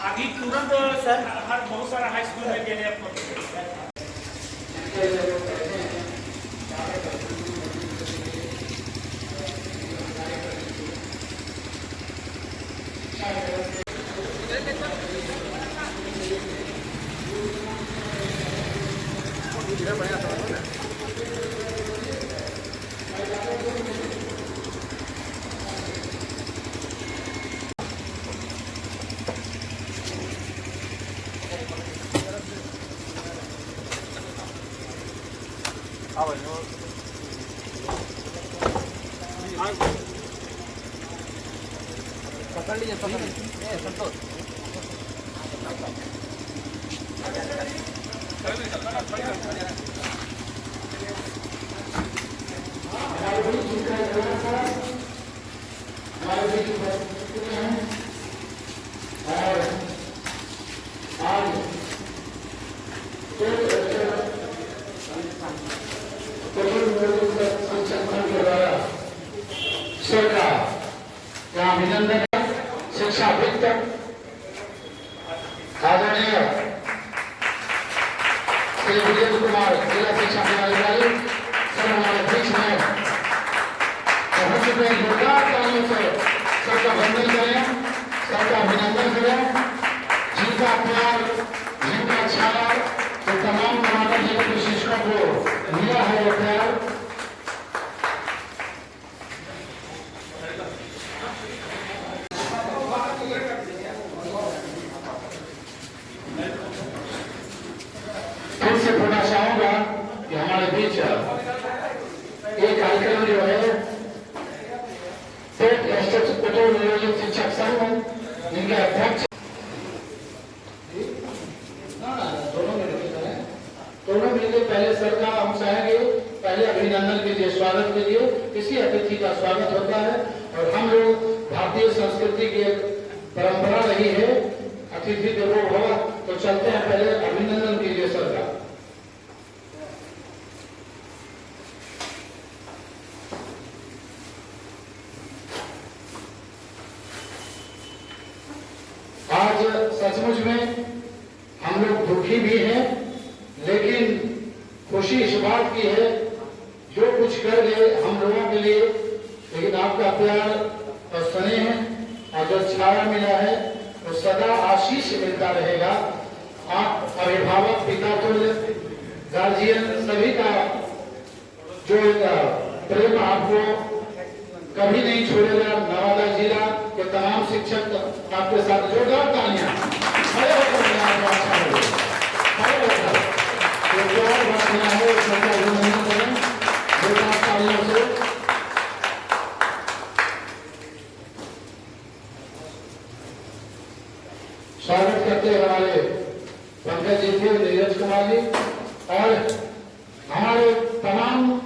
अभी तुरंत सर हर बहुत सारा हाई स्कूल में देने आपको पकड़ लीजिए संतोष अभिनंदन शिक्षा वित्त आदरणीय श्री वीरेंद्र कुमार जिला शिक्षा अधिकारी सर हमारे बीच में पहुंच चुके हैं। जोरदार तालियों से सबका वंदन करें, सबका अभिनंदन करें। जिनका प्यार, जिनका छाया तो तमाम टमाटर जी के शिक्षकों को मिला है वो प्यार। फिर से बोलना चाहूंगा कि हमारे बीच एक कार्यक्रम जो है स्टेट स्टेटस नियोजित शिक्षक संघ इनके अध्यक्ष दोनों मिलकर पहले सर का हम चाहेंगे पहले अभिनंदन कीजिए, स्वागत कीजिए। किसी अतिथि का स्वागत होता है और हम लोग भारतीय संस्कृति की एक परंपरा रही है अतिथि देवो भव, तो चलते हैं पहले अभिनंदन कीजिए सर का। आज सचमुच में हम लोग दुखी भी हैं, लेकिन खुशी इस बात की है जो कुछ कर गए हम लोगों के लिए, लेकिन आपका प्यार और स्नेह और जो छाया मिला है वो सदा आशीष मिलता रहेगा। आप अभिभावक, पिता तुल्य, गार्जियन सभी का जो प्रेम आपको कभी नहीं छोड़ेगा। नवादा जिला के तमाम शिक्षक आपके साथ जोरदार तालियां खड़े होकर स्वागत करते हैं हमारे पंकज जी थे, नीरज कुमार जी और हमारे तमाम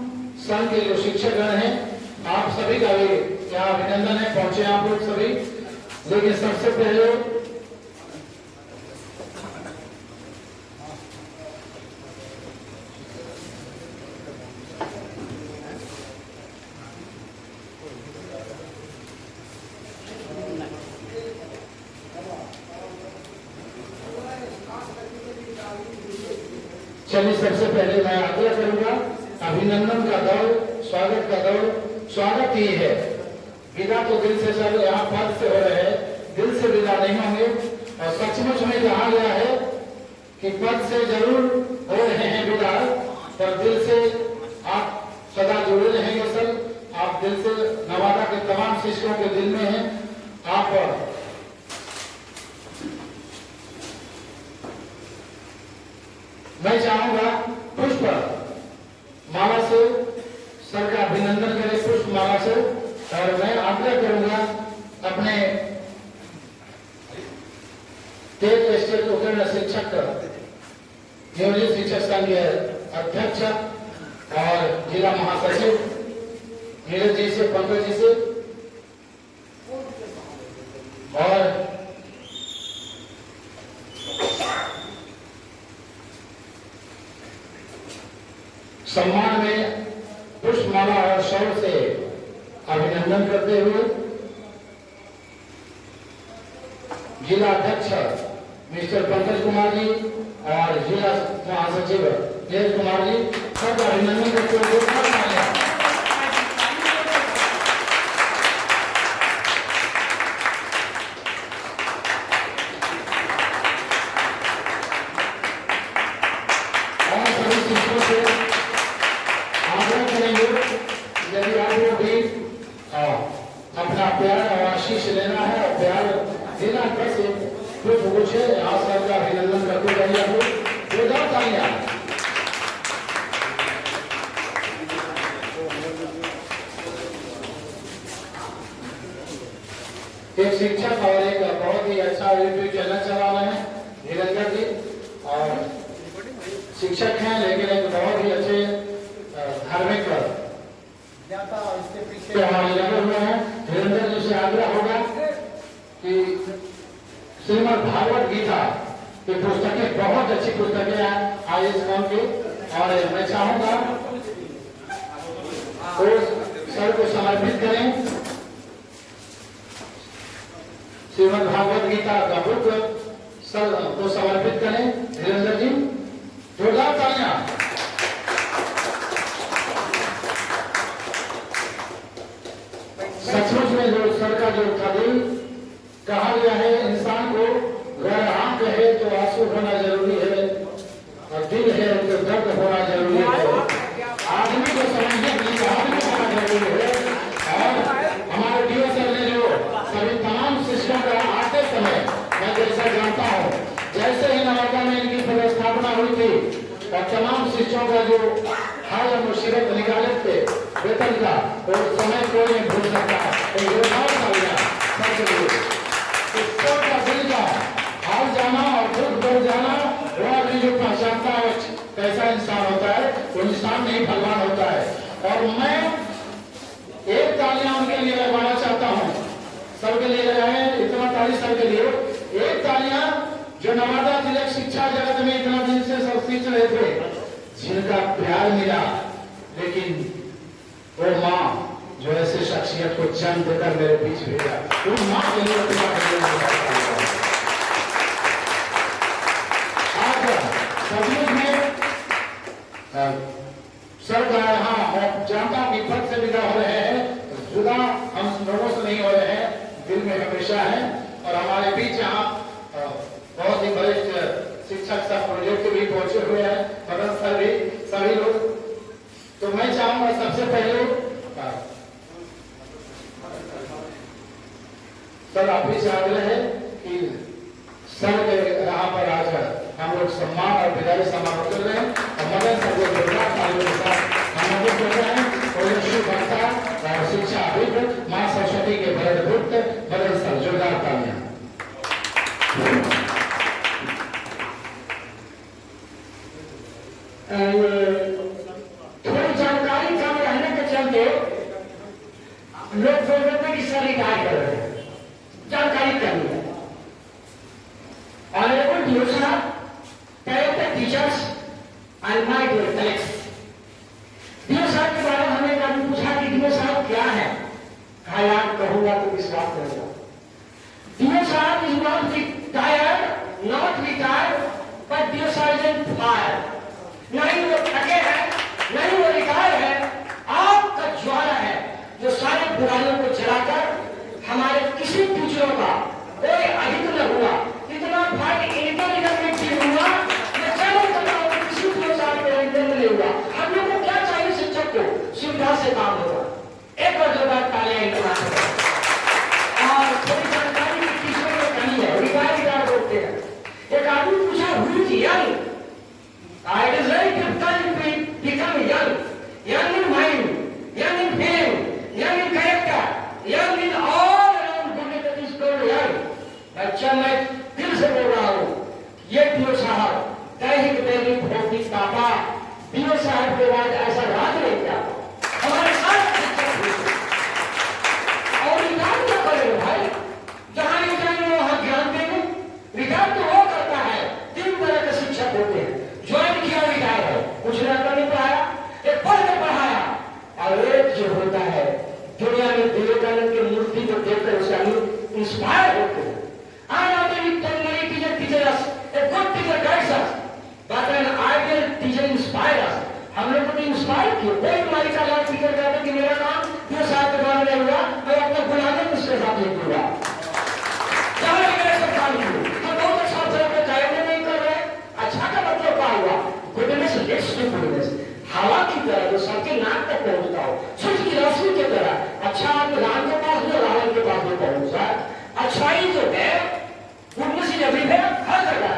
संघ के जो शिक्षकगण हैं, आप सभी का भी यहाँ अभिनंदन है। पहुंचे आप लोग सभी, लेकिन सबसे पहले चलिए सबसे पहले मैं आग्रह करूंगा अभिनंदन का दौर, स्वागत का दौर। स्वागत ही है, विदा तो दिल से सब यहाँ पद से हो रहे हैं, दिल से विदा नहीं होंगे। और सचमुच में कहा गया है कि पद से जरूर हो रहे हैं विदा, पर दिल से आप सदा जुड़े रहेंगे सर। आप दिल से नवादा के तमाम शिक्षकों के दिल में हैं। आप मैं चाहूंगा पुष्प माला से सर का अभिनंदन करें, पुष्प माला से। और मैं आग्रह करूंगा अपने स्टेट उत्तीर्ण शिक्षक नियोजित शिक्षक संघ के अध्यक्ष और जिला महासचिव नीरज जी से, पंकज जी से और सम्मान में पुष्पमाला और शॉल से अभिनंदन करते हुए जिला अध्यक्ष मिस्टर पंकज कुमार जी और जिला महासचिव नीरज कुमार जी सबका अभिनंदन करते हुए यदि आपको भी अपना प्यार और आशीष लेना है और प्यार देना कैसे कुछ पूछे आप सबका अभिनंदन करते रहिए। आप लोग जोरदार तालियां। एक शिक्षक और एक बहुत ही अच्छा यूट्यूब चैनल चला रहे हैं निरंजन जी, और शिक्षक हैं लेकिन एक बहुत ही अच्छे धार्मिक हमारे लगे हुए हैं। निरंजन जी से आग्रह होगा कि श्रीमद् भागवत गीता की पुस्तकें बहुत अच्छी पुस्तकें हैं आयुष कौन की, और मैं चाहूंगा उस सर को समर्पित करें। श्रीमद् भागवत गीता का बुक सर को समर्पित करें निरंजन जी। जोरदार तालियां। सचमुच में जो सर का जो दिल कहा गया है, इंसान को अगर आंख है तो आंसू होना जरूरी है और दिल है तो दर्द होना जरूरी है। आदमी को समझने के लिए आदमी होना जरूरी है। और हमारे डीओ सर ने जो सभी तमाम सिस्टम का आते समय मैं जैसा जानता हूँ, जैसे ही नवादा में इनकी पदस्थापना हुई थी और तमाम शिक्षकों का जो हाल मुसीबत निकाले थे वेतन का, और समय कोई नहीं भूल सकता है। दिल का हाल जाना और दुख बढ़ जाना, वो आदमी जो पहचानता है कैसा इंसान होता है, वो इंसान नहीं भगवान होता है। और मैं एक तालियां उनके लिए लगवाना चाहता हूँ, सबके लिए लगाए इतना ताली सबके लिए। एक तालियां जो नवादा जिले शिक्षा जगत में इतना दिन से सब सींच रहे थे, जिनका प्यार मिला, लेकिन वो माँ जो ऐसे शख्सियत को जन्म देकर मेरे बीच भेजा, उस माँ के लिए आज सचमुच में सर का यहाँ जनता की पद से विदा हो रहे हैं, जुदा हम लोगों से नहीं हो रहे हैं, दिल में हमेशा है। और हमारे बीच यहाँ बहुत ही वरिष्ठ शिक्षक सब प्रोजेक्ट भी पहुंचे हुए हैं, मदन सर भी, सभी लोग। तो मैं चाहूंगा सबसे पहले सर आप भी से आग्रह है कि सर के यहाँ पर आकर हम लोग सम्मान और विदाई समारोह कर रहे हैं, और मदन सर को जोरदार तालियों के साथ हम लोग कर रहे हैं। और शिव भक्ता और शिक्षा अभिवृद्ध माँ सरस्वती के भरत भुक्त मदन सर, जोरदार तालियां। थोड़ी जानकारी कम रहने के चलते लोग बोल रहे थे कि सर रिटायर कर रहे हैं, जानकारी कमी है। ऑनरेबल डीओ साहब, director teachers and my dear colleagues, DO साहब के बारे में हमें कभी पूछा कि डीओ साहब क्या है, कहा यार कहूंगा तो विश्वास करेगा। डीओ साहब is not retired, not retired, but DO साहब इज फायर। नहीं वो थके हैं, नहीं वो रिटायर है, आपका ज्वाला है जो सारे बुराइयों को जलाकर हमारे किसी टीचरों का कोई अहित न हुआ। इतना भाई इनके निधन में भी हुआ, मैं चैलेंज करता हूँ कि किसी डीओ साहब के निधन में नहीं हुआ। हम लोग को क्या चाहिए, शिक्षक को सुविधा से काम होगा। एक बार दो बार तालियां इनके नाम पर। और थोड़ी जानकारी की टीचरों में कमी है, रिटायर बोलते हैं। एक आदमी पूछा हुई थी यार, it is very difficult to become young, young in mind, young in fame, young in character, young in all around dunia that is called young. बच्चा मैं दिल से बोल रहा हूँ, ये डीओ साहब दैहिक दैनिक भौतिक पापा डीओ साहब के बाद ऐसा राज नहीं किया हमारे साथ शिक्षक हुए। और रिटायर क्या करेंगे भाई, जहाँ नहीं जाएंगे वहाँ ज्ञान देंगे। रिटायर तो वो करता है, तीन तरह के शिक्षक होते हैं। ज्वाइन किया रिटायर है, कुछ ना कर नहीं पाया, इंस्पायर किए। कोई हमारी का लाभ टीचर कहते कि मेरा काम ये साथ द्वारा नहीं हुआ, मैं अपने गुलामी उसके साथ नहीं दूंगा, सब काम किए। हम बहुत अच्छा तरह कार्य नहीं कर रहे। अच्छा का मतलब क्या हुआ? गुडनेस लेट्स टू गुडनेस, हवा की तरह जो सबके नाक तक पहुंचता हो, सूर्य की रोशनी की तरह। अच्छा राम के पास भी रावण के पास भी पहुंचा। अच्छाई जो है गुडनेस इज एवरीवेयर, हर जगह।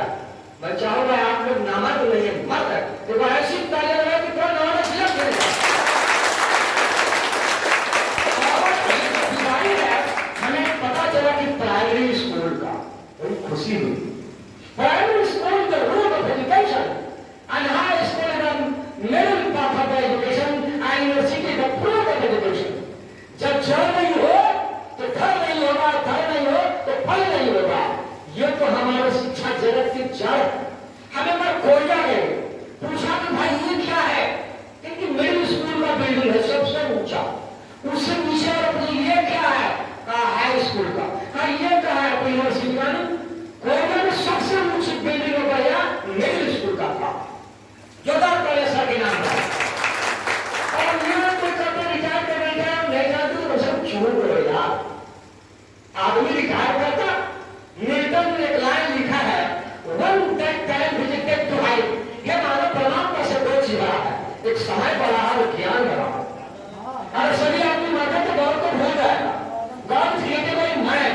मैं चाहूंगा आप लोग नामक नहीं है मत देखो ऐसी तालियां लगा कि कोई नामक सिलेक्ट करेगा। हमें पता चला कि प्राइमरी स्कूल का बड़ी खुशी हुई। Primary school the root of education and high school the middle path of education and university the fruit of education. जब जड़ नहीं हो तो घर नहीं होगा, घर नहीं हो तो फल नहीं होगा। ये तो हमारे शिक्षा जगत की जड़। हमें मैं खोजा गए, पूछा कि भाई ये क्या है? क्योंकि मिडिल स्कूल का बिल्डिंग है सबसे ऊंचा, उससे नीचे और ये क्या है? कहा हाई स्कूल का। कहा ये क्या है? यूनिवर्सिटी का नहीं, कोरिया में सबसे ऊंची बिल्डिंग होगा या मिडिल स्कूल का था, जोरदार कॉलेज के नाम था। और ये कोई करते रिटायर कर रहे थे, नहीं जाते तो सब छोड़ रहे यार। आदमी रिटायर करता, मिल्टन ने एक लाइन लिखा है, one that time visited to height. ये मानव प्रणाम का से दो चीज रहा है, एक समय बढ़ा है और ज्ञान बढ़ा है। अरे सभी आदमी मरते तो गौर को भूल जाएगा। गॉड क्रिएटेड बाय मैन,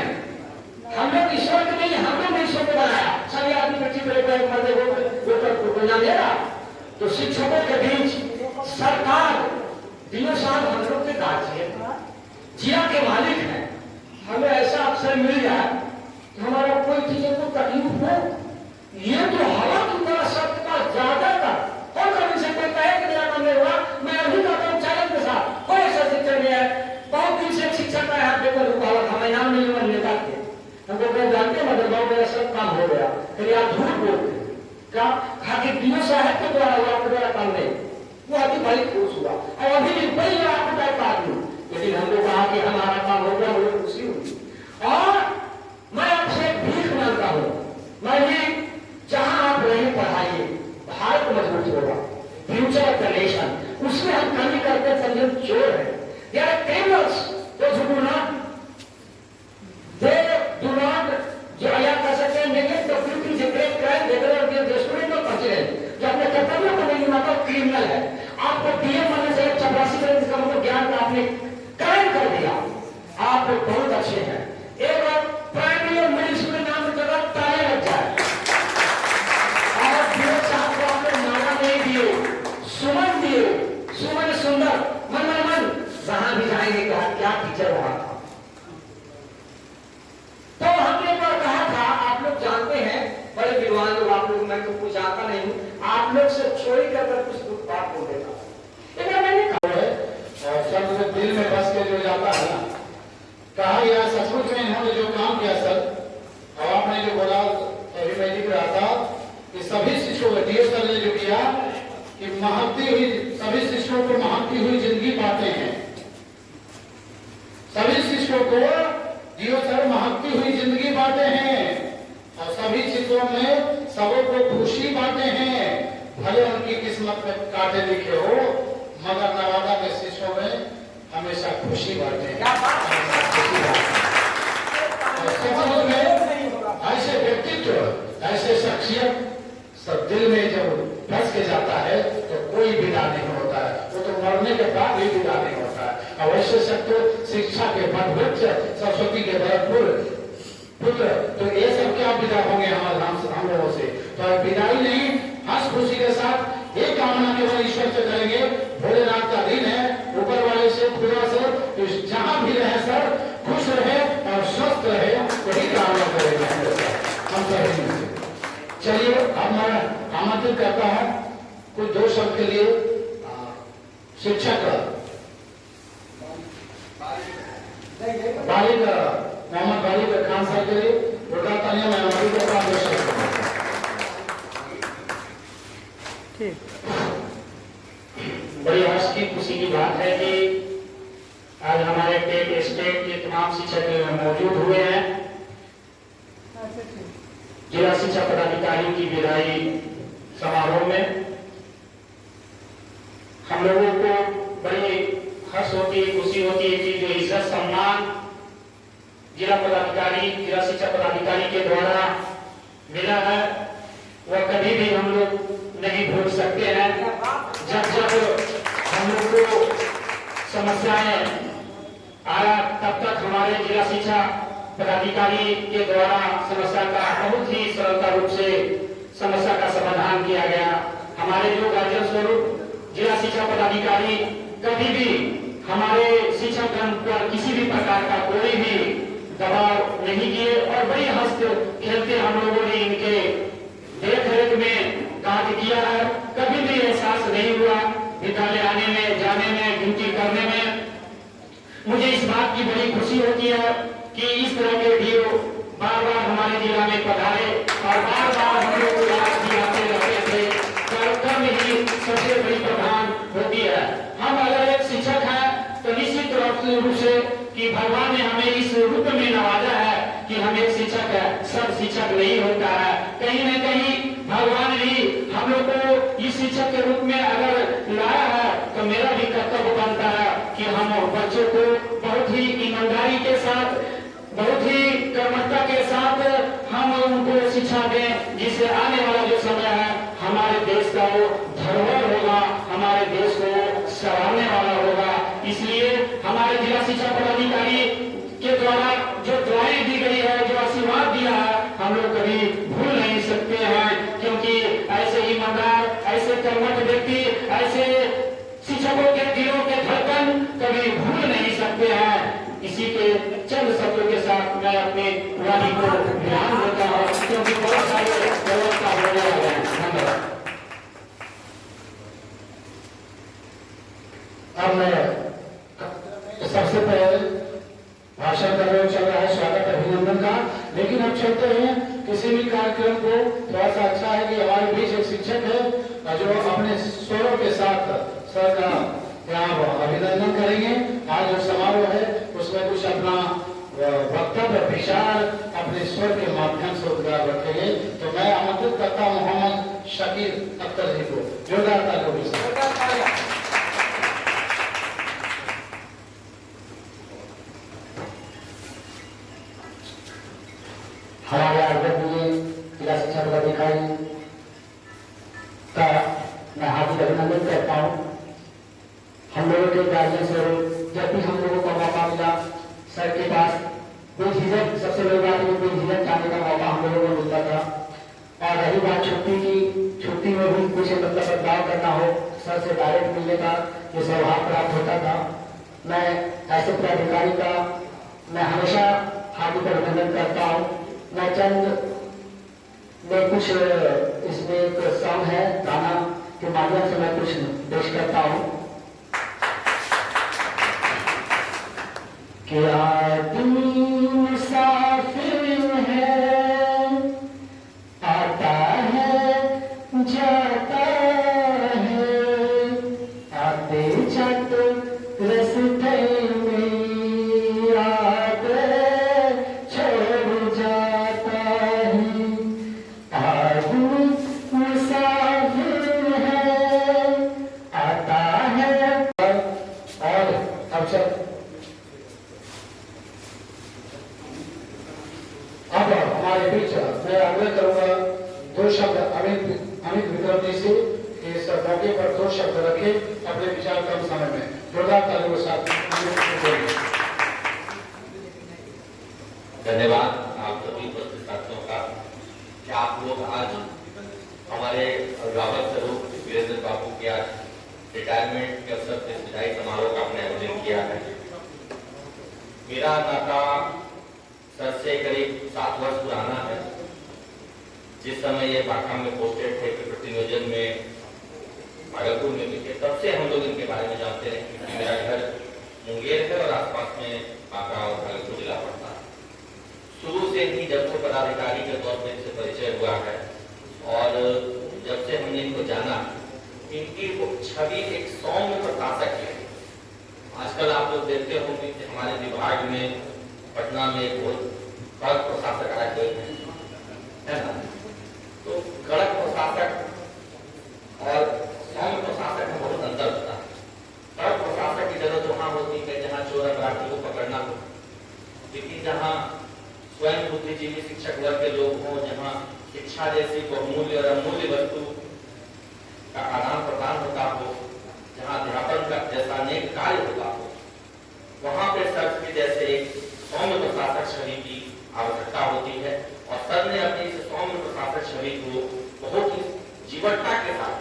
हम लोग ईश्वर के नहीं, हम लोग ईश्वर को बनाया। सभी आदमी बच्ची पे मरते वो ना मेरा। तो शिक्षकों के बीच सरकार दिनों साल हम लोग के गार्जियन जिया के मालिक हैं। हमें ऐसा अवसर मिल जाए कि हमारा कोई चीजें को तकलीफ हो, ये तो हवा की तरह शब्द का ज्यादा था। और कभी से कोई कहे कि मेरा काम नहीं हुआ, मैं अभी का काम चैलेंज के साथ कोई ऐसा शिक्षक नहीं है। बहुत दिन से शिक्षक का यहाँ पेपर रुकावट, हमें नाम नहीं हुआ नेता के, हमको कहीं जानते मदर बाबू मेरा सब काम हो गया, फिर आप झूठ बोलते क्या? खाके दिनों साहब के द्वारा हुआ, आपके द्वारा काम नहीं। वो अभी बड़ी खुश हुआ और अभी भी बड़ी आपको टाइप आदमी, लेकिन हमको कहा कि हमारा काम हो गया, मुझे खुशी हुई। और मैं आपसे भीख मांगता हूं, मैं भी जहां आप नहीं पढ़ाइए, भारत मजबूत होगा, फ्यूचर ऑफ द नेशन, उसमें हम कमी करते समझे चोर है। यार क्रिमिनल्स जो या कर सकते हैं नेगेट द फ्यूचर से ग्रेट क्राइम देकर और ये रेस्टोरेंट में पहुंचे हैं जो अपने कर्तव्य को नहीं निभाता क्रिमिनल है। आपको पीएम बनने से 84 करोड़ इसका मतलब ज्ञान का आपने क्राइम कर दिया। आप बहुत अच्छे हैं। एक बार प्राइमरी और मिडिल स्कूल नाम की जगह ताले लग जाए और पीएम साहब को आपने माला नहीं दिए, सुमन दिए, सुमन सुंदर मन मन मन जहां भी जाएंगे कहा क्या टीचर वहां था। तो हमने एक बार कहा था, आप लोग जानते हैं बड़े विद्वान लोग, आप लोग, मैं तो कुछ आता नहीं हूं, आप लोग से चोरी कर कुछ दुख बात बोल देता। लेकिन मैंने कहा है और सब दिल में बस के जो जाता है ना, कहा यार सचमुच में इन्होंने जो काम किया सर, और आपने जो बोला अभी मैं दिख रहा था कि सभी शिष्यों को डीओ सर ने जो किया कि महकती हुई, सभी शिष्यों को महकती हुई जिंदगी पाते हैं। सभी शिष्यों को डीओ सर महकती हुई जिंदगी बांटे हैं और सभी शिष्यों में सबों को खुशी बांटे हैं। भले उनकी किस्मत में कांटे लिखे हो, मगर नवादा के शिष्यों में हमेशा खुशी बांटे हैं। ऐसे व्यक्तित्व, ऐसे शख्सियत सब दिल में जब बस के जाता है तो कोई विदा नहीं होता है, वो तो मरने के बाद भी विदा नहीं होता है। अवश्य सत्य शिक्षा के वृक्ष सरस्वती के भरतपुर पुत्र, तो ये सब क्या विदा होंगे हम लोगों से? तो विदाई नहीं, हंस खुशी के साथ एक कामना केवल ईश्वर से करेंगे। भोलेनाथ का दिन है, ऊपर वाले से खुदा से जहां भी रहे सर खुश रहे और स्वस्थ रहे, वही कामना करेंगे हम सभी। चलिए अब मैं आमंत्रित करता हूं कुछ दो शब्द के लिए शिक्षक बालिक मोहम्मद बालिक खान साहब के लिए तालियां मैं आमंत्रित करता हूं। दो शब्द बड़ी हर्ष की खुशी की बात है कि आज हमारे टेट स्टेट के तमाम शिक्षक मौजूद हुए हैं। जिला शिक्षा पदाधिकारी की विदाई समारोह में हम लोगों को बड़ी हर्ष होती है, खुशी होती है कि जो इज्जत सम्मान जिला पदाधिकारी, जिला शिक्षा पदाधिकारी के द्वारा मिला है वह कभी भी हम लोग नहीं भूल सकते हैं। जब जब हम लोग को समस्याएं आया तब तक हमारे जिला शिक्षा पदाधिकारी के द्वारा समस्या का बहुत ही सरलता रूप से समस्या का समाधान किया गया। हमारे जो गार्जियन स्वरूप जिला शिक्षा पदाधिकारी कभी भी हमारे शिक्षकगण पर किसी भी प्रकार का कोई भी दबाव नहीं किए और बड़ी हंस खेलते हम लोगों ने इनके देख रेख में कार्य किया है। कभी भी एहसास नहीं हुआ विद्यालय आने में, जाने में, ड्यूटी करने में। मुझे इस बात की बड़ी खुशी होती है कि इस तरह के वीडियो बार बार हमारे जिला में पधारे और बार बार हम लोग को याद दिलाते रहते थे। कार्यक्रम ही सबसे बड़ी प्रधान होती है। हम अगर एक शिक्षक हैं तो निश्चित रूप से कि भगवान ने हमें इस रूप में नवाजा है कि हम एक शिक्षक है, सब शिक्षक नहीं होता है। कहीं न कहीं भगवान भी हम लोग को इस शिक्षक के रूप में अगर लाया है तो मेरा भी कर्तव्य बनता है कि हम बच्चों को बहुत ही ईमानदारी के साथ, बहुत ही कर्मठता के साथ हम उनको शिक्षा दें, जिससे आने वाला जो समय है हमारे देश का वो धरोहर होगा, हमारे देश को सराहने वाला होगा। इसलिए हमारे जिला शिक्षा पदाधिकारी के द्वारा जो दुआएं दी गई है, जो आशीर्वाद दिया है, हम लोग कभी भूल नहीं सकते हैं, क्योंकि ऐसे ईमानदार, ऐसे कर्मठ व्यक्ति, ऐसे शिक्षकों के दिलों के धड़कन कभी भूल नहीं सकते हैं। इसी के चंद शब्दों के साथ मैं अपनी वाणी को ध्यान देता हूँ, क्योंकि बहुत सारे व्यवस्था हो गया है। धन्यवाद। अब मैं सबसे पहले भाषण करने चल रहा है स्वागत अभिनंदन का, लेकिन अब चलते हैं किसी भी कार्यक्रम को थोड़ा सा अच्छा है कि हमारे बीच एक शिक्षक है जो अपने स्वरों के साथ सर का यहाँ अभिनंदन करेंगे। आज जो समारोह है उसमें कुछ अपना वक्तव्य विचार अपने स्वर के माध्यम से उद्गार रखेंगे। तो मैं आमंत्रित करता हूँ मोहम्मद शकील अख्तर जी को। जोरदार तालियों के साथ। हमारे आदरणीय जिला शिक्षा पदाधिकारी का मैं हार्दिक अभिनंदन करता हूँ। हम लोगों के गार्जियन स्वरूप जब भी हम लोगों को मौका मिला सर के पास बेझिझक, सबसे बड़ी बात है बेझिझक जाने का मौका हम लोगों को मिलता था। और रही बात छुट्टी की, छुट्टी में भी कुछ मतलब बदलाव करना हो, सर से डायरेक्ट मिलने का ये सौभाग्य प्राप्त होता था। मैं ऐसे पदाधिकारी का मैं हमेशा हार्दिक अभिनंदन करता हूँ। मैं चंद में कुछ इसमें एक सॉन्ग है, गाना के माध्यम से मैं कुछ पेश करता हूँ। कि आदमी मुसाफिर है, आता है जाता है, आते जाते रास्ते में मैं आग्रह करूंगा दो शब्द अमित विक्रम जी से इस मौके पर दो शब्द रखे अपने विचार कम समय में। जोरदार तालियों के साथ धन्यवाद आप सभी उपस्थित साथियों का कि आप लोग आज हमारे अभिभावक स्वरूप वीरेंद्र बाबू के आज रिटायरमेंट के अवसर से विदाई समारोह का आपने आयोजन किया है। मेरा नाता सर से करीब 7 वर्ष पुराना है। जिस समय ये बांका में पोस्टेड थे, प्रतिनियोजन में भागलपुर में भी थे, तब से हम लोग इनके बारे में जानते हैं क्योंकि मेरा घर मुंगेर है और आसपास में बांका और भागलपुर जिला पड़ता है। शुरू से ही जब से पदाधिकारी के तौर पर इनसे परिचय हुआ है और जब से हमने इनको जाना, इनकी छवि एक सौम्य प्रशासक है। आजकल आप लोग देखते होंगे कि हमारे विभाग में पटना में एक बहुत कड़क प्रशासक आए हुए हैं, है ना। तो कड़क प्रशासक और सौम्य प्रशासक में बहुत अंतर होता है। जहाँ शिक्षा जैसी बहुमूल्य और अमूल्य वस्तु का आदान प्रदान होता हो, जहाँ अध्यापन का जैसा अनेक कार्य होता हो, वहाँ पे सर के जैसे एक सौम्य प्रशासक छवि की आवश्यकता होती है। और सर ने अपनी इस सौम्य प्रशासक छवि को बहुत ही जीवटता के साथ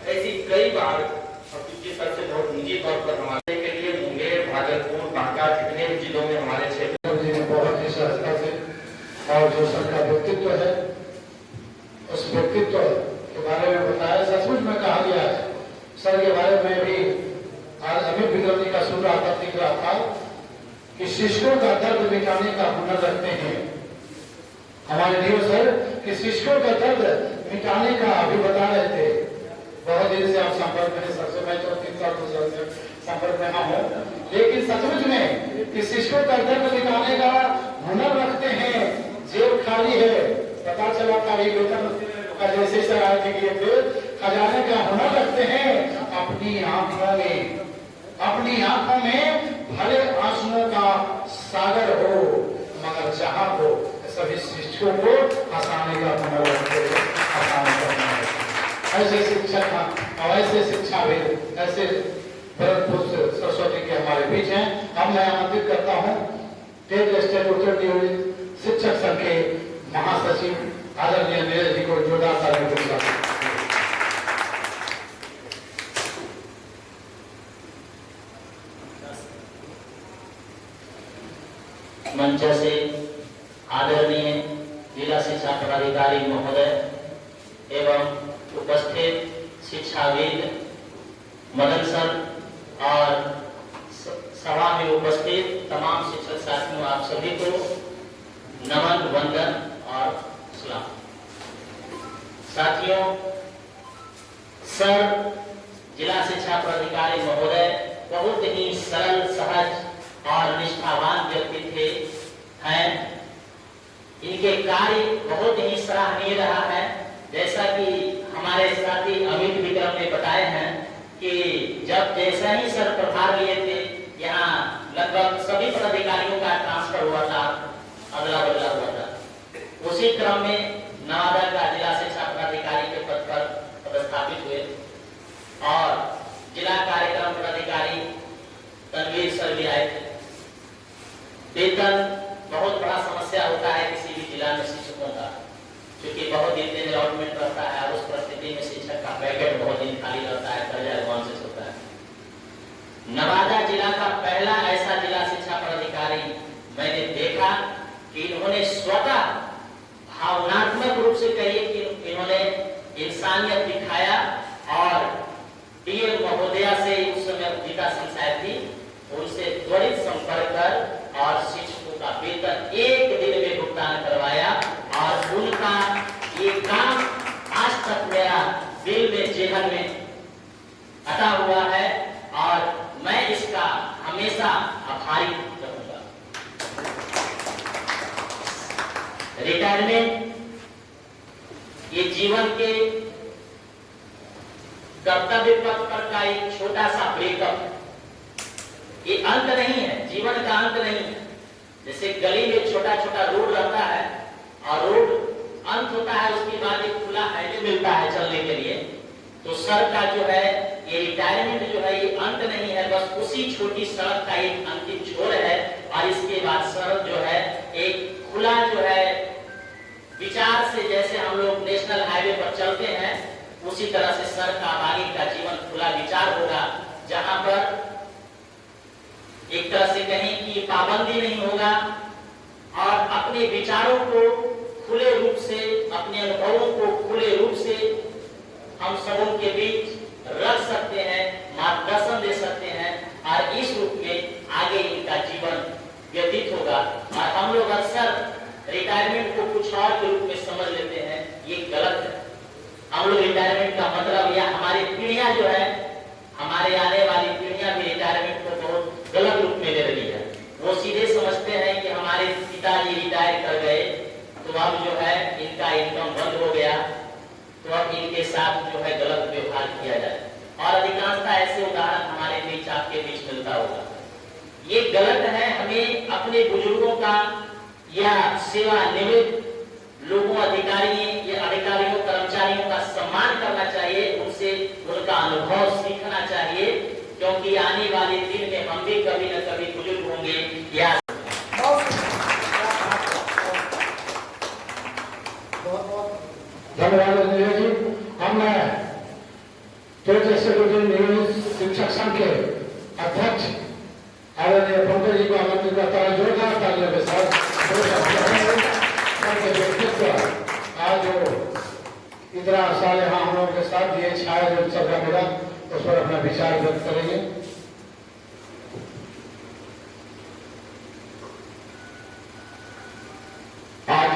ऐसी कई बार, और क्योंकि सर से बहुत निजी तौर पर हमारे के लिए मुंगेर, भागलपुर, बांका जितने भी जिलों में हमारे क्षेत्र में बहुत ही सहजता से, और जो सर का व्यक्तित्व है उस व्यक्तित्व के बारे में बताया, सचमुच में कहा गया है। सर के बारे में भी आज अमित विक्रम जी का सुन रहा था, दिख रहा था कि शिक्षकों का दर्द मिटाने का हुनर रखते हैं हमारे डीओ सर, कि शिक्षकों का दर्द मिटाने का अभी बता रहे थे। बहुत दिन से आप संपर्क में, सबसे मैं तो 3 साल से संपर्क में ना हूँ, लेकिन सचमुच में कि शिक्षकों का दर्द मिटाने का हुनर रखते हैं। जेब खाली है, पता चला था वेतन का जैसे सर आए थे कि खजाने का हुनर रखते हैं। अपनी आंखों में भले आंसुओं का सागर हो, मगर जहां हो सभी शिक्षकों को हंसाने का हुनर रखते हैं, हंसाने का हुनर रखते हैं। ऐसे शिक्षक और ऐसे शिक्षाविद, ऐसे भरतपुर सरस्वती के हमारे बीच हैं। अब मैं आमंत्रित करता हूँ टेट स्टेट उत्तर नियोजित शिक्षक संघ के महासचिव आदरणीय नीरज जी को जोरदार तालियों के साथ। मंच से आदरणीय जिला शिक्षा पदाधिकारी महोदय एवं उपस्थित शिक्षाविद मदन सर और सभा में उपस्थित तमाम शिक्षक साथियों, आप सभी को नमन, वंदन और सलाम। साथियों, सर जिला शिक्षा पदाधिकारी महोदय बहुत ही सरल, सहज और निष्ठावान व्यक्ति हैं। इनके कार्य बहुत ही सराहनीय रहा है। जैसा कि हमारे साथी अमित विक्रम ने बताए हैं कि जब जैसा ही सर प्रभार लिए थे, यहाँ लगभग सभी पदाधिकारियों का ट्रांसफर हुआ था, अदला बदला हुआ था। उसी क्रम में नवादा का जिला शिक्षा पदाधिकारी के पद पर पदस्थापित हुए और जिला कार्यक्रम पदाधिकारी तनवीर सर भी आए थे। वेतन बहुत बड़ा समस्या होता है किसी भी जिला में शिक्षकों का, क्योंकि बहुत दिन दिन अलॉटमेंट रहता है। उस परिस्थिति में शिक्षक का पैकेट बहुत दिन खाली रहता है, कर्जा एडवांसेस होता है। नवादा जिला का पहला ऐसा जिला शिक्षा पदाधिकारी मैंने देखा कि इन्होंने स्वतः भावनात्मक रूप से कहिए कि इन्होंने इंसानियत दिखाया और डीएम महोदया से उस समय गीता संसार थी, उनसे त्वरित संपर्क कर और शिक्षकों का वेतन एक दिन में भुगतान करवाया। और उनका ये काम आज तक मेरा दिल में, जेहन में अटा हुआ है और मैं इसका हमेशा आभारी रहूंगा। रिटायरमेंट ये जीवन के कर्तव्य पथ पर का एक छोटा सा ब्रेकअप, ये अंत नहीं है, जीवन का अंत नहीं है। जैसे गली में छोटा छोटा रोड रहता है और रोड अंत होता है, उसके बाद एक खुला हाईवे मिलता है चलने के लिए। तो सर का जो है ये रिटायरमेंट जो है ये अंत नहीं है, बस उसी छोटी सड़क का एक अंतिम छोर है। और इसके बाद सर जो है एक खुला जो है विचार से, जैसे हम लोग नेशनल हाईवे पर चलते हैं, उसी तरह से सर का आगे का जीवन खुला विचार होगा, जहां पर एक तरह से कहें कि पाबंदी नहीं होगा और अपने विचारों को खुले रूप से, अपने अनुभवों को खुले रूप से हम सबों के बीच रख सकते हैं, मार्गदर्शन दे सकते हैं और इस रूप में आगे इनका जीवन व्यतीत होगा। और हम लोग अक्सर रिटायरमेंट को कुछ और के रूप में समझ लेते हैं, ये गलत है। हम लोग रिटायरमेंट का मतलब, या हमारी पीढ़ियां जो है, हमारे आने वाली पीढ़ियां भी रिटायरमेंट को बहुत गलत रूप में ले रही है। वो सीधे समझते हैं कि हमारे पिताजी रिटायर कर गए तो अब जो है इनका इनकम बंद हो गया, तो अब इनके साथ जो है गलत व्यवहार किया जाए। और अधिकांशतः ऐसे उदाहरण हमारे बीच, आपके बीच मिलता होगा। ये गलत है। हमें अपने बुजुर्गों का या सेवानिवृत्त सम्मान करना चाहिए, उनसे उनका अनुभव सीखना चाहिए, क्योंकि आने वाले दिन में हम भी कभी न कभी बुजुर्ग होंगे। या धन्यवाद रंजन जी। हम न्यूज शिक्षक संघ के अध्यक्ष आदरणीय पंकज जी को आमंत्रित करता है जोरदार तालियों के साथ। आज जो इतना साल यहाँ हम लोगों के साथ ये छाया जो उत्सव का मिला, उस पर अपना विचार व्यक्त करेंगे। आज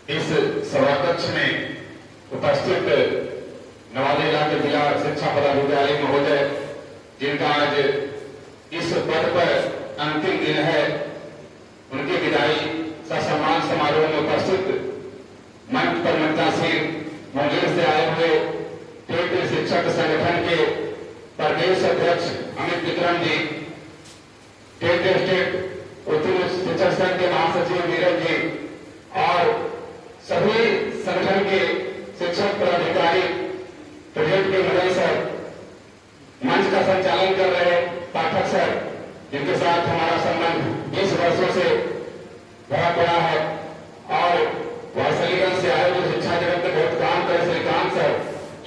इस सभाकक्ष में उपस्थित नवादा जिला के जिला शिक्षा पदाधिकारी महोदय, जिनका आज इस पद पर अंतिम दिन है, उनकी विदाई सम्मान समारोह में उपस्थित मंच पर मंचासीन मुंगेर से आए हुए क्षेत्रीय शिक्षक संगठन के प्रदेश अध्यक्ष अमित विक्रम जी, क्षेत्रीय स्टेट उत्तर शिक्षक संघ के महासचिव नीरज जी और सभी संगठन के शिक्षक पदाधिकारी, प्रेसिडेंट के मदन सर, मंच का संचालन कर रहे पाठक सर, जिनके साथ हमारा संबंध 20 वर्षों से बहुत बड़ा है, और वासलीगंज से आए हुए शिक्षा जगत में बहुत काम करे श्रीकांत सर,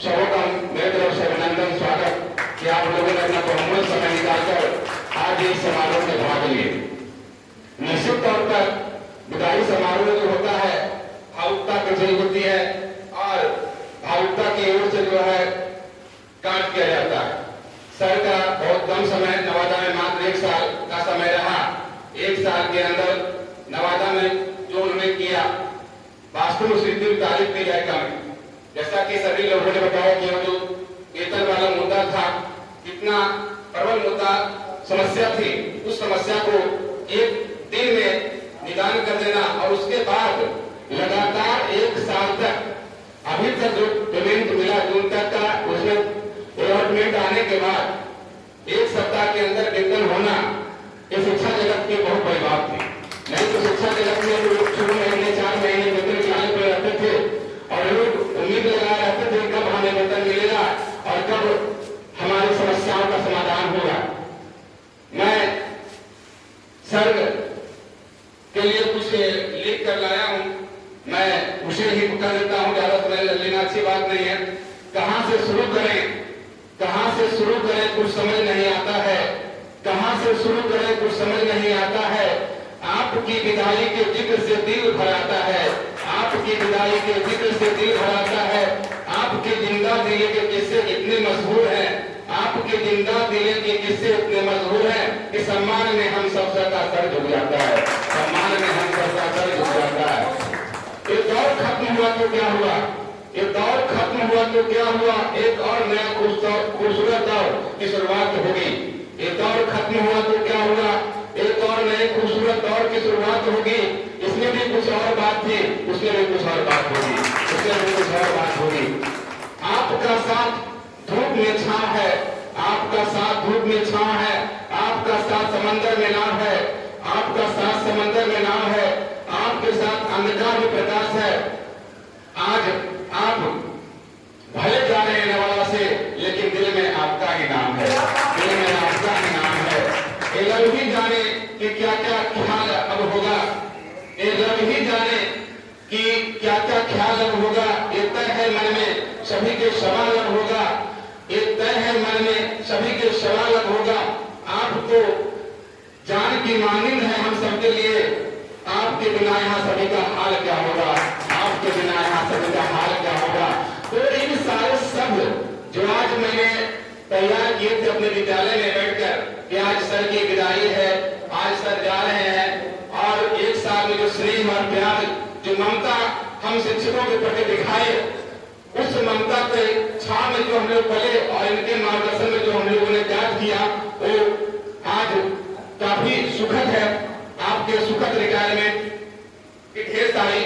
सबों का मेरे तरफ से अभिनंदन, स्वागत कि आप लोगों ने अपना बहुमूल्य समय निकालकर आज इस समारोह में भाग लिए। निश्चित तौर पर विदाई समारोह जो होता है भावुकता की जरूरत होती है, और भावुकता की ओर से जो है काट किया जाता है। सर का बहुत कम समय, नवादा में मात्र 1 साल का समय रहा। 1 साल के अंदर नवादा में जो उन्होंने किया, वास्तव में उसकी तारीफ की जाए कम। जैसा कि सभी लोगों ने बताया कि जो वेतन वाला मुद्दा था, कितना प्रबल मुद्दा समस्या थी, उस समस्या को एक दिन में निदान कर देना, और उसके बाद लगातार 1 साल तक अभी तक जो पेमेंट मिला जून तक का, उसमें अलॉटमेंट आने के बाद 1 सप्ताह के अंदर वेतन होना, ये शिक्षा जगत की बहुत बड़ी बात थी। नहीं तो शिक्षा जगत में लोग 6 महीने 4 महीने वेतन निकालने पर रहते थे, और लोग उम्मीद लगाए रहते थे कब हमें वेतन मिलेगा और कब हमारी समस्याओं का समाधान होगा। मैं सर के लिए कुछ लिख कर लाया हूं, मैं उसे ही कर देता हूं, ज्यादा समय लेना अच्छी बात नहीं है। कहां से शुरू करें, कहां से शुरू करें कुछ समझ नहीं आता है, कहां से शुरू करें कुछ समझ नहीं आता है। आपकी विदाई के जिक्र से दिल भर आता है, आपकी विदाई के जिक्र से दिल भर आता है। आपके जिंदा दिले के किस्से इतने मशहूर हैं, आपके जिंदा दिले के किस्से इतने मशहूर हैं कि सम्मान में हम सब का सर झुक जाता है, सम्मान में हम सब का सर झुक जाता है। ये दौर खत्म हुआ तो क्या हुआ, ये दौर खत्म हुआ तो क्या हुआ, एक और नया खूबसूरत दौर की शुरुआत होगी। ये दौर खत्म हुआ तो क्या हुआ, एक और नए खूबसूरत दौर की शुरुआत होगी। इसमें भी कुछ और बात थी, उसमें भी कुछ और बात होगी, उसमें भी कुछ और बात होगी। आपका साथ धूप में छांव है, आपका साथ धूप में छांव है, आपका साथ समंदर में नाव है, आपका साथ समंदर में नाव है, आपके साथ अंधकार में प्रकाश है। आज आप भले जा रहे हैं नवादा से, लेकिन दिल में आपका ही नाम है, दिल में आपका ही नाम है। ये रब ही जाने कि क्या क्या ख्याल अब होगा, ये रब ही जाने कि क्या क्या ख्याल अब होगा। ये तय है मन में सभी के सवाल अब होगा, ये तय है मन में सभी के सवाल अब होगा। आप तो जान की मानिंद है हम सबके लिए, आपके बिना यहाँ सभी का हाल क्या होगा, आपके बिना यहाँ सभी का हाल क्या होगा। तो इन सारे शब्द जो आज मैंने तैयार किए थे अपने विद्यालय में बैठकर कि आज सर की विदाई है, आज सर जा रहे हैं, और 1 साल में जो स्नेह और प्यार, जो ममता हम शिक्षकों के प्रति दिखाए, उस ममता के छाव में जो हम लोग पले और इनके मार्गदर्शन में जो हम लोगों ने त्याग किया, वो आज काफी सुखद है। आपके सुखद रिटायरमेंट की ढेर सारी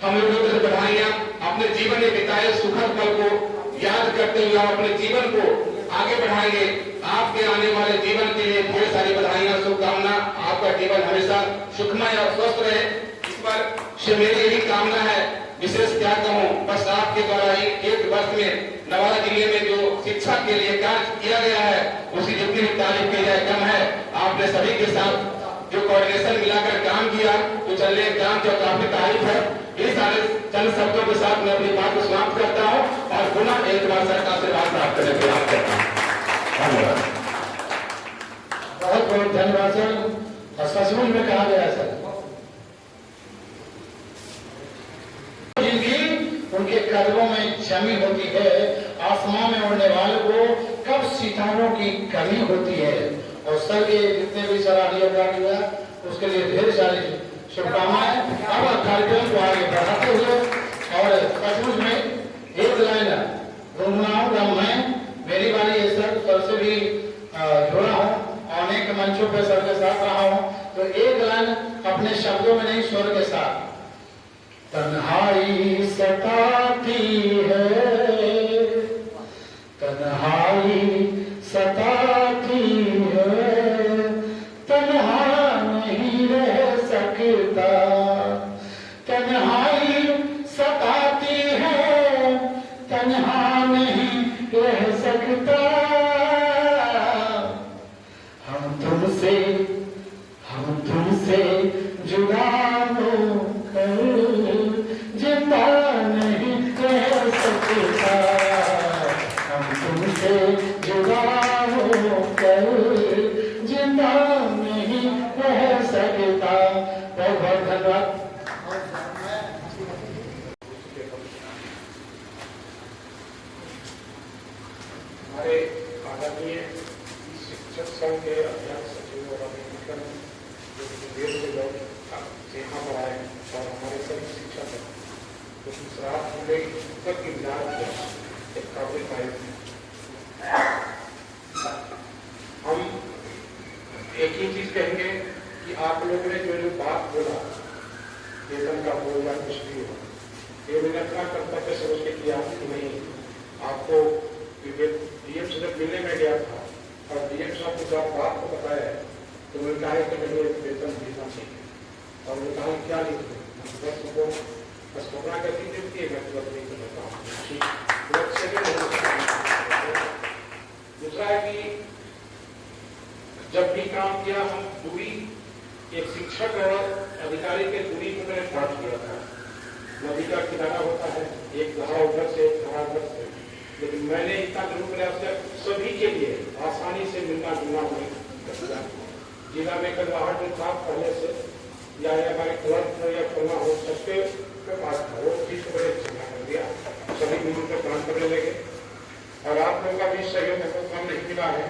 हम लोगों को बधाइयां, अपने जीवन में बिताए सुखद पल को याद करते हुए अपने जीवन को आगे बढ़ाएंगे। आपके आने वाले जीवन के लिए ढेर सारी बधाइयां, शुभकामना। आपका जीवन हमेशा सुखमय और स्वस्थ रहे, इस पर से मेरी यही कामना है। विशेष क्या कहूँ, बस आपके द्वारा ही एक वर्ष में नवादा जिले में जो शिक्षा के लिए कार्य किया गया है उसकी जितनी भी तारीफ की जाए कम है। आपने सभी के साथ जो कोऑर्डिनेशन मिलाकर काम किया तो चलिए काम जो काफी तारीफ है। ये सारे चंद शब्दों के साथ मैं अपनी बात को समाप्त करता हूँ और पुनः एक बार सरकार से बात प्राप्त करने का प्रयास करता हूँ। धन्यवाद। बहुत बहुत धन्यवाद सर। और सचमुच में कहा गया सर, जिंदगी उनके कदमों में जमी होती है, आसमान में उड़ने वालों को कब सितारों की कमी होती है। और सर के जितने भी सराहनीय कार्य हुआ उसके लिए ढेर सारी शुभकामनाएं। अब कार्यक्रम को आगे बढ़ाते हुए और सचमुच में एक लाइन गुनगुनाऊंगा मैं, मेरी बारी है सर, सर से भी जुड़ा हूँ, अनेक मंचों पे सर के साथ रहा हूँ, तो एक लाइन अपने शब्दों में नहीं स्वर के साथ। तन्हाई सताती है, तन्हाई सताती है, तन्हा नहीं रह सकता, तन्हाई सताती है, तन्हा नहीं रह सकता। हम तुमसे जुदा होकर जिंदा नहीं रह सकता, हम तुमसे जुदा होकर जिंदा नहीं रह सकता। बहुत बहुत धन्यवाद। हमारे आदरणीय शिक्षक संघ के अध्यक्ष सचिव और अभिनंदन जो देश के लोग यहाँ पर आए और हमारे सभी शिक्षक हैं, तो दूसरा हमने तक इंतजार किया एक काफी टाइम। हम एक ही चीज कहेंगे कि आप लोगों ने जो बात बोला वेतन का बोल या कुछ भी हो, ये मैंने अपना कर्तव्य समझ के किया कि नहीं। आपको डीएम से मिलने में गया था और डीएम साहब को जब बात को बताया है तो मैंने कहा कि मैंने वेतन देना चाहिए और मैं कहा क्या लिख बस घबरा करती देती है, मैं तुरंत नहीं कर लेता हूँ। दूसरा है कि जब भी काम किया हम दूरी, एक शिक्षक और अधिकारी के दूरी को मैंने पाठ किया था। नदी का किनारा होता है, एक धारा उधर से एक धारा उधर से, लेकिन मैंने इतना जरूर प्रयास किया सभी के लिए आसानी से मिलना जुलना नहीं। जिला में कलवाहट में था पहले से या हमारे क्लब या खुलना हो सबके पास था, वो चीज को बड़े अच्छा कर दिया, सभी मिलकर काम करने लगे और आप लोगों का भी सहयोग हमको कम नहीं मिला है।